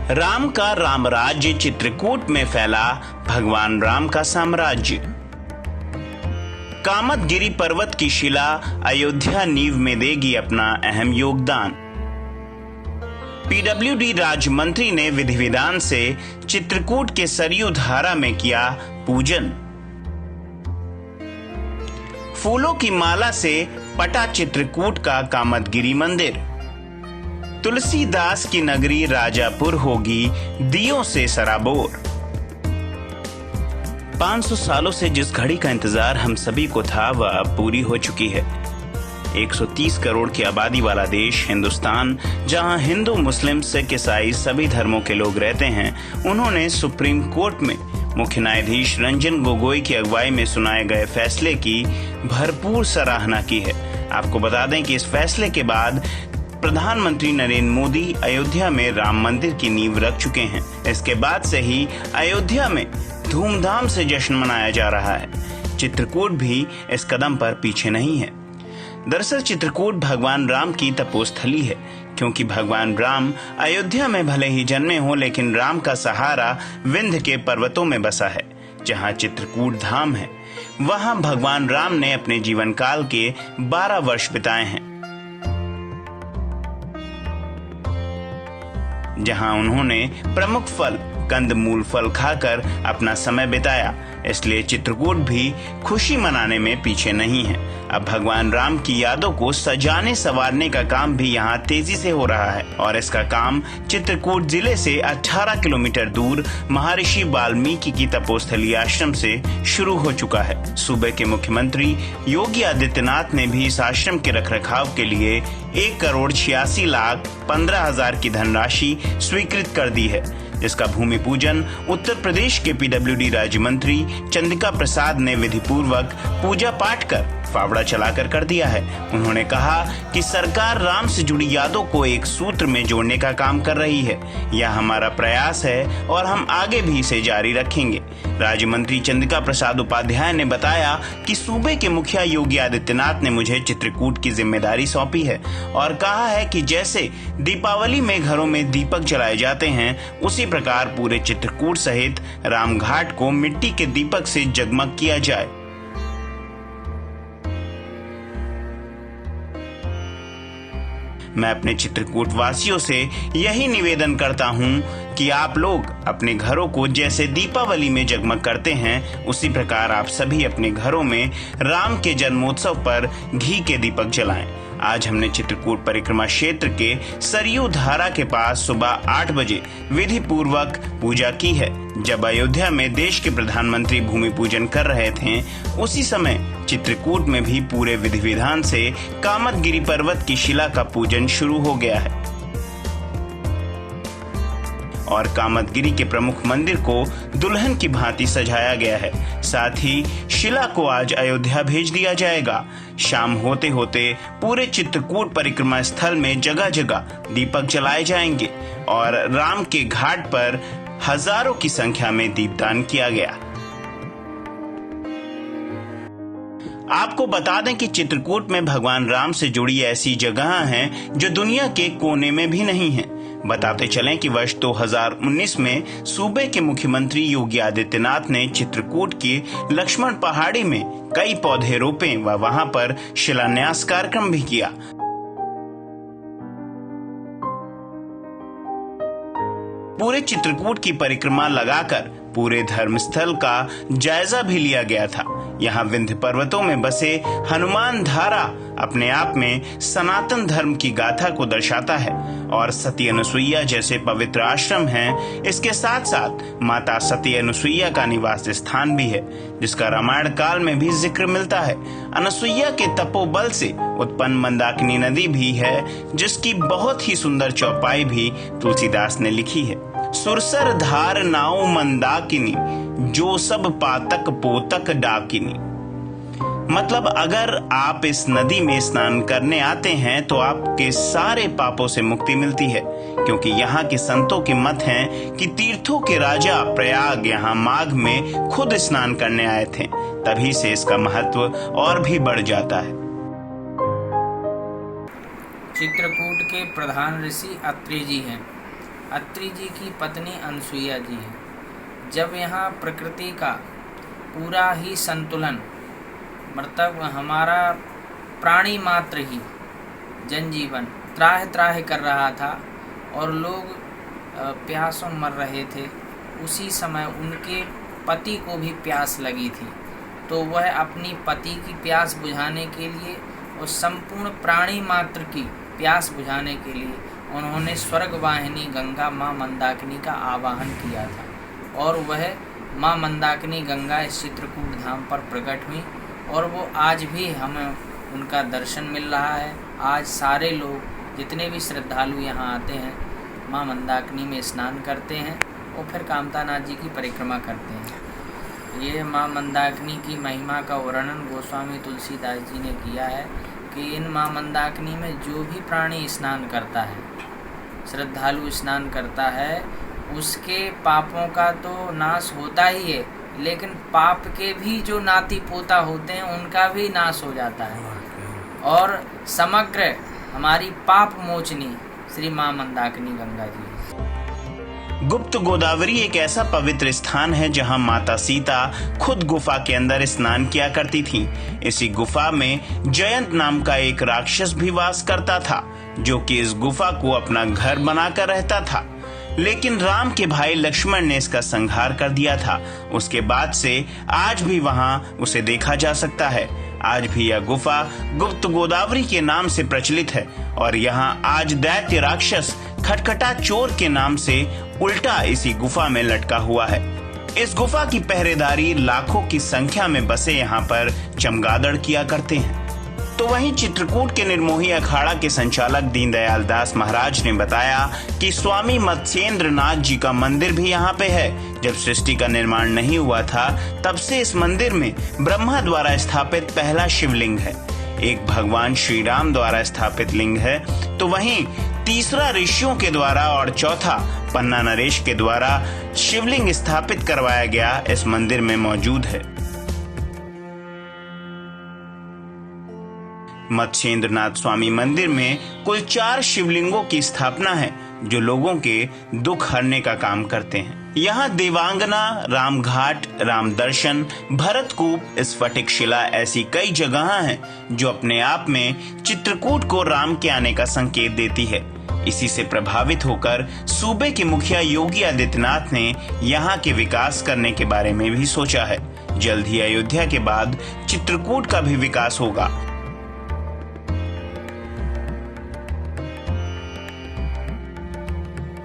राम का रामराज्य चित्रकूट में फैला भगवान राम का साम्राज्य। कामदगिरी पर्वत की शिला अयोध्या नींव में देगी अपना अहम योगदान। पीडब्ल्यूडी राज्य मंत्री ने विधि विधान से चित्रकूट के सरयू धारा में किया पूजन। फूलों की माला से पटा चित्रकूट का कामदगिरी मंदिर। तुलसीदास की नगरी राजापुर होगी दियों से सराबोर। 500 सालों से जिस घड़ी का इंतजार हम सभी को था वह अब पूरी हो चुकी है। 130 करोड़ की आबादी वाला देश हिंदुस्तान, जहां हिंदू, मुस्लिम, सिख, ईसाई सभी धर्मों के लोग रहते हैं, उन्होंने सुप्रीम कोर्ट में मुख्य न्यायाधीश रंजन गोगोई की अगुवाई में सुनाए गए फैसले की भरपूर सराहना की है। आपको बता दें कि इस फैसले के बाद प्रधानमंत्री नरेंद्र मोदी अयोध्या में राम मंदिर की नींव रख चुके हैं। इसके बाद से ही अयोध्या में धूमधाम से जश्न मनाया जा रहा है। चित्रकूट भी इस कदम पर पीछे नहीं है। दरअसल चित्रकूट भगवान राम की तपोस्थली है, क्योंकि भगवान राम अयोध्या में भले ही जन्मे हो, लेकिन राम का सहारा विंध्य के पर्वतों में बसा है, जहां चित्रकूट धाम है। वहां भगवान राम ने अपने जीवन काल के 12 वर्ष बिताए हैं, जहां उन्होंने प्रमुख फल कंदमूल फल खाकर अपना समय बिताया। इसलिए चित्रकूट भी खुशी मनाने में पीछे नहीं है। अब भगवान राम की यादों को सजाने संवारने का काम भी यहाँ तेजी से हो रहा है, और इसका काम चित्रकूट जिले से 18 किलोमीटर दूर महर्षि वाल्मीकि की तपोस्थली आश्रम से शुरू हो चुका है। सूबे के मुख्यमंत्री योगी आदित्यनाथ ने भी इस आश्रम के रखरखाव के लिए 1,86,15,000 की धनराशि स्वीकृत कर दी है, जिसका भूमि पूजन उत्तर प्रदेश के पीडब्ल्यूडी राज्य मंत्री चंद्रिका प्रसाद ने विधि पूर्वक पूजा पाठ कर फावड़ा चलाकर कर दिया है। उन्होंने कहा कि सरकार राम से जुड़ी यादों को एक सूत्र में जोड़ने का काम कर रही है। यह हमारा प्रयास है और हम आगे भी इसे जारी रखेंगे। राज्य मंत्री चंद्रिका प्रसाद उपाध्याय ने बताया कि सूबे के मुखिया योगी आदित्यनाथ ने मुझे चित्रकूट की जिम्मेदारी सौंपी है और कहा है कि जैसे दीपावली में घरों में दीपक जलाए जाते हैं, उसी प्रकार पूरे चित्रकूट सहित रामघाट को मिट्टी के दीपक से जगमग किया जाए। मैं अपने चित्रकूट वासियों से यही निवेदन करता हूं कि आप लोग अपने घरों को जैसे दीपावली में जगमग करते हैं, उसी प्रकार आप सभी अपने घरों में राम के जन्मोत्सव पर घी के दीपक जलाएं। आज हमने चित्रकूट परिक्रमा क्षेत्र के सरयू धारा के पास सुबह 8 बजे विधि पूर्वक पूजा की है। जब अयोध्या में देश के प्रधानमंत्री भूमि पूजन कर रहे थे, उसी समय चित्रकूट में भी पूरे विधि विधान से कामदगिरी पर्वत की शिला का पूजन शुरू हो गया है और कामदगिरी के प्रमुख मंदिर को दुल्हन की भांति सजाया गया है। साथ ही शिला को आज अयोध्या भेज दिया जाएगा। शाम होते होते पूरे चित्रकूट परिक्रमा स्थल में जगह जगह दीपक जलाए जाएंगे और राम के घाट पर हजारों की संख्या में दीपदान किया गया। आपको बता दें कि चित्रकूट में भगवान राम से जुड़ी ऐसी जगह हैं जो दुनिया के कोने में भी नहीं हैं। बताते चलें कि वर्ष 2019 में सूबे के मुख्यमंत्री योगी आदित्यनाथ ने चित्रकूट की लक्ष्मण पहाड़ी में कई पौधे रोपे व वहां पर शिलान्यास कार्यक्रम भी किया। पूरे चित्रकूट की परिक्रमा लगाकर पूरे धर्मस्थल का जायजा भी लिया गया था। यहाँ विंध्य पर्वतों में बसे हनुमान धारा अपने आप में सनातन धर्म की गाथा को दर्शाता है और सती अनुसुईया जैसे पवित्र आश्रम हैं। इसके साथ साथ माता सती अनुसुईया का निवास स्थान भी है, जिसका रामायण काल में भी जिक्र मिलता है। अनुसुईया के तपोबल से उत्पन्न मंदाकिनी नदी भी है, जिसकी बहुत ही सुंदर चौपाई भी तुलसीदास ने लिखी है। सुरसर धार नाव मंदाकिनी, जो सब पातक पोतक डाकिनी। मतलब अगर आप इस नदी में स्नान करने आते हैं तो आपके सारे पापों से मुक्ति मिलती है, क्योंकि यहाँ के संतों के मत हैं कि तीर्थों के राजा प्रयाग यहाँ माघ में खुद स्नान करने आए थे, तभी से इसका महत्व और भी बढ़ जाता है। चित्रकूट के प्रधान ऋषि अत्रि जी हैं। अत्रि जी की पत्नी अनसुईया जी हैं। जब यहाँ प्रकृति का पूरा ही संतुलन, मतलब हमारा प्राणी मात्र ही जनजीवन त्राह त्राह कर रहा था और लोग प्यासों मर रहे थे, उसी समय उनके पति को भी प्यास लगी थी। तो वह अपनी पति की प्यास बुझाने के लिए और संपूर्ण प्राणी मात्र की प्यास बुझाने के लिए उन्होंने स्वर्गवाहिनी गंगा माँ मंदाकिनी का आवाहन किया था और वह माँ मंदाकिनी गंगा इस चित्रकूट धाम पर प्रकट हुई और वो आज भी हमें उनका दर्शन मिल रहा है। आज सारे लोग जितने भी श्रद्धालु यहाँ आते हैं माँ मंदाकिनी में स्नान करते हैं और फिर कामतानाथ जी की परिक्रमा करते हैं। ये माँ मंदाकिनी की महिमा का वर्णन गोस्वामी तुलसीदास जी ने किया है कि इन माँ मंदाकिनी में जो भी प्राणी स्नान करता है, श्रद्धालु स्नान करता है, उसके पापों का तो नाश होता ही है, लेकिन पाप के भी जो नाती पोता होते हैं उनका भी नाश हो जाता है और समग्र हमारी पाप मोचनी श्री माँ मंदाकिनी गंगा जी। गुप्त गोदावरी एक ऐसा पवित्र स्थान है जहां माता सीता खुद गुफा के अंदर स्नान किया करती थीं। इसी गुफा में जयंत नाम का एक राक्षस भी वास करता था, जो कि इस गुफा को अपना घर बनाकर रहता था। लेकिन राम के भाई लक्ष्मण ने इसका संहार कर दिया था। उसके बाद से आज भी वहां उसे देखा जा सकता है। आज भी यह गुफा गुप्त गोदावरी के नाम से प्रचलित है और यहाँ आज दैत्य राक्षस खटखटा चोर के नाम से उल्टा इसी गुफा में लटका हुआ है। इस गुफा की पहरेदारी लाखों की संख्या में बसे यहाँ पर चमगादड़ किया करते हैं। तो वहीं चित्रकूट के निर्मोही अखाड़ा के संचालक दीनदयाल दास महाराज ने बताया कि स्वामी मत्स्येंद्र नाथ जी का मंदिर भी यहाँ पे है। जब सृष्टि का निर्माण नहीं हुआ था तब से इस मंदिर में ब्रह्मा द्वारा स्थापित पहला शिवलिंग है, एक भगवान श्री राम द्वारा स्थापित लिंग है, तो वहीं तीसरा ऋषियों के द्वारा और चौथा पन्ना नरेश के द्वारा शिवलिंग स्थापित करवाया गया इस मंदिर में मौजूद है। मत्स्येंद्रनाथ स्वामी मंदिर में कुल 4 शिवलिंगों की स्थापना है जो लोगों के दुख हरने का काम करते हैं। यहाँ देवांगना, रामघाट, राम दर्शन, भरतकूप, स्फटिक शिला ऐसी कई जगह हैं जो अपने आप में चित्रकूट को राम के आने का संकेत देती है। इसी से प्रभावित होकर सूबे के मुखिया योगी आदित्यनाथ ने यहाँ के विकास करने के बारे में भी सोचा है। जल्द ही अयोध्या के बाद चित्रकूट का भी विकास होगा।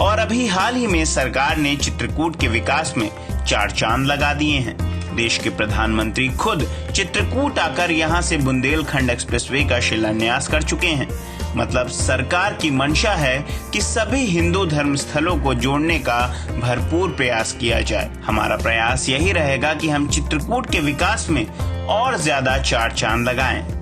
और अभी हाल ही में सरकार ने चित्रकूट के विकास में 4 चांद लगा दिए हैं। देश के प्रधानमंत्री खुद चित्रकूट आकर यहां से बुंदेलखंड एक्सप्रेसवे का शिलान्यास कर चुके हैं। मतलब सरकार की मंशा है कि सभी हिंदू धर्म स्थलों को जोड़ने का भरपूर प्रयास किया जाए। हमारा प्रयास यही रहेगा कि हम चित्रकूट के विकास में और ज्यादा 4 चांद लगाएं।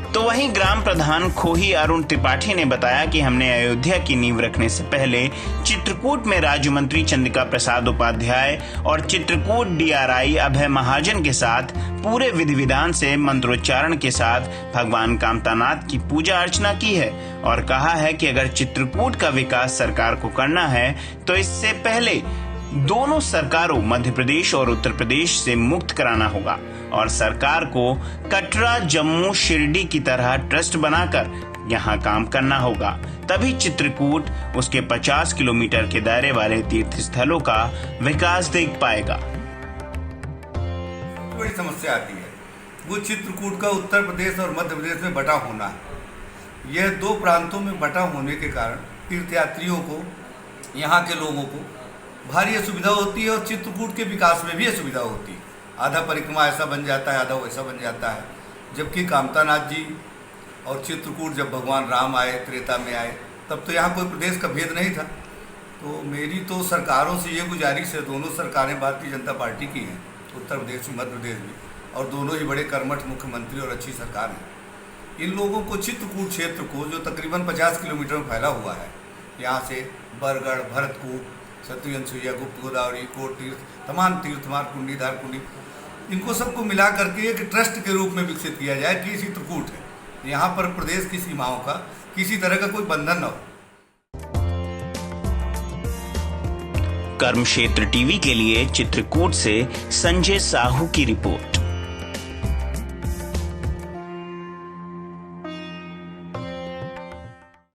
तो वहीं ग्राम प्रधान खोही अरुण त्रिपाठी ने बताया कि हमने अयोध्या की नींव रखने से पहले चित्रकूट में राज्य मंत्री चंद्रिका प्रसाद उपाध्याय और चित्रकूट DRI अभय महाजन के साथ पूरे विधि विधान से मंत्रोच्चारण के साथ भगवान कामतानाथ की पूजा अर्चना की है और कहा है कि अगर चित्रकूट का विकास सरकार को करना है तो इससे पहले दोनों सरकारों मध्य प्रदेश और उत्तर प्रदेश से मुक्त कराना होगा और सरकार को कटरा, जम्मू, शिरडी की तरह ट्रस्ट बनाकर यहाँ काम करना होगा। तभी चित्रकूट उसके 50 किलोमीटर के दायरे वाले तीर्थ स्थलों का विकास देख पाएगा। बड़ी समस्या आती है वो चित्रकूट का उत्तर प्रदेश और मध्य प्रदेश में बटा होना है। यह 2 प्रांतों में बटा होने के कारण तीर्थयात्रियों को, यहाँ के लोगों को भारी असुविधा होती है और चित्रकूट के विकास में भी असुविधा होती है। आधा परिक्रमा ऐसा बन जाता है, आधा वैसा बन जाता है। जबकि कामतानाथ जी और चित्रकूट जब भगवान राम आए, त्रेता में आए, तब तो यहाँ कोई प्रदेश का भेद नहीं था। तो मेरी तो सरकारों से ये गुजारिश है, दोनों सरकारें भारतीय जनता पार्टी की हैं, उत्तर प्रदेश में, मध्य प्रदेश में, और दोनों ही बड़े कर्मठ मुख्यमंत्री और अच्छी सरकार है। इन लोगों को चित्रकूट क्षेत्र को, जो तकरीबन 50 किलोमीटर में फैला हुआ है, यहाँ से बरगढ़, भरतकूप, सतलुज, अनसुईया, गुप्त गोदावरी, कोट तीर्थ, तमाम तीर्थ मार्ग, कुंडी, धार कुंडी, इनको सबको मिला करके एक ट्रस्ट के रूप में विकसित किया जाए कि चित्रकूट है। यहाँ पर प्रदेश की सीमाओं का किसी तरह का कोई बंधन न हो। कर्म क्षेत्र टीवी के लिए चित्रकूट से संजय साहू की रिपोर्ट।